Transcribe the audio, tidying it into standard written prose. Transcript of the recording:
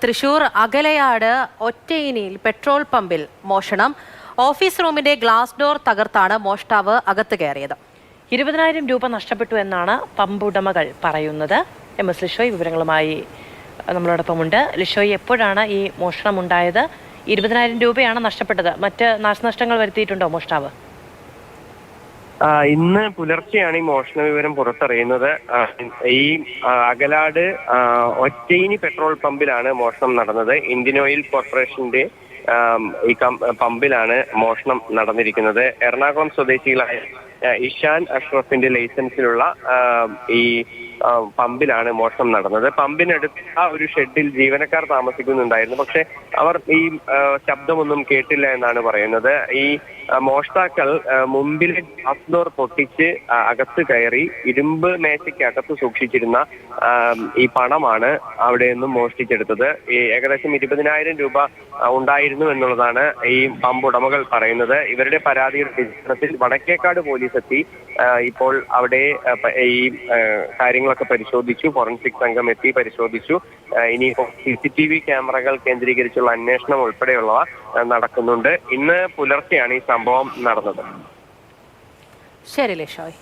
Thrissur അകലയാട് ഒറ്റയിനിയിൽ petrol പമ്പിൽ മോഷണം. Office റൂമിന്റെ ഗ്ലാസ് ഡോർ തകർത്താണ് മോഷ്ടാവ് അകത്ത് കയറിയത്. 20,000 രൂപ നഷ്ടപ്പെട്ടു എന്നാണ് പമ്പ് ഉടമകൾ പറയുന്നത്. MS ലിഷോയ് വിവരങ്ങളുമായി നമ്മളോടൊപ്പമുണ്ട്. ലിഷോയ്, എപ്പോഴാണ് ഈ മോഷണം ഉണ്ടായത്? 20,000 രൂപയാണ് നഷ്ടപ്പെട്ടത്. മറ്റ് നാശനഷ്ടങ്ങൾ വരുത്തിയിട്ടുണ്ടോ മോഷ്ടാവ്? ഇന്ന് പുലർച്ചെയാണ് ഈ മോഷണ വിവരം പുറത്തറിയുന്നത്. ഈ അകലാട് ഒറ്റയിനി പെട്രോൾ പമ്പിലാണ് മോഷണം നടന്നത്. ഇന്ത്യൻ ഓയിൽ കോർപ്പറേഷന്റെ ഈ പമ്പിലാണ് മോഷണം നടന്നിരിക്കുന്നത്. എറണാകുളം സ്വദേശികളായ ഇഷാൻ അഷ്റഫിന്റെ ലൈസൻസിലുള്ള ഈ പമ്പിലാണ് മോഷണം നടന്നത്. പമ്പിനടുത്ത ഒരു ഷെഡിൽ ജീവനക്കാർ താമസിക്കുന്നുണ്ടായിരുന്നു. പക്ഷെ അവർ ഈ ശബ്ദമൊന്നും കേട്ടില്ല എന്നാണ് പറയുന്നത്. ഈ മോഷ്ടാക്കൾ മുമ്പിലെ ഗ്ലാസ് ഡോർ പൊട്ടിച്ച് അകത്ത് കയറി ഇരുമ്പ് മേശയ്ക്ക് അകത്ത് സൂക്ഷിച്ചിരുന്ന ഈ പണമാണ് അവിടെ നിന്നും മോഷ്ടിച്ചെടുത്തത്. ഈ ഏകദേശം 20,000 രൂപ ഉണ്ടായിരുന്നു എന്നുള്ളതാണ് ഈ പമ്പ് ഉടമകൾ പറയുന്നത്. ഇവരുടെ പരാതിയുടെ അടിസ്ഥാനത്തിൽ വടക്കേക്കാട് പോലീസ് എത്തി ഇപ്പോൾ അവിടെ ഈ കാര്യങ്ങളൊക്കെ പരിശോധിച്ചു. ഫോറൻസിക് സംഘം എത്തി പരിശോധിച്ചു. ഇനി CCTV ക്യാമറകൾ കേന്ദ്രീകരിച്ചുള്ള അന്വേഷണം ഉൾപ്പെടെയുള്ളവ നടക്കുന്നുണ്ട്. ഇന്ന് പുലർച്ചെയാണ് ഈ സംഭവം നടന്നത്. ശരി ലിഷോയ്.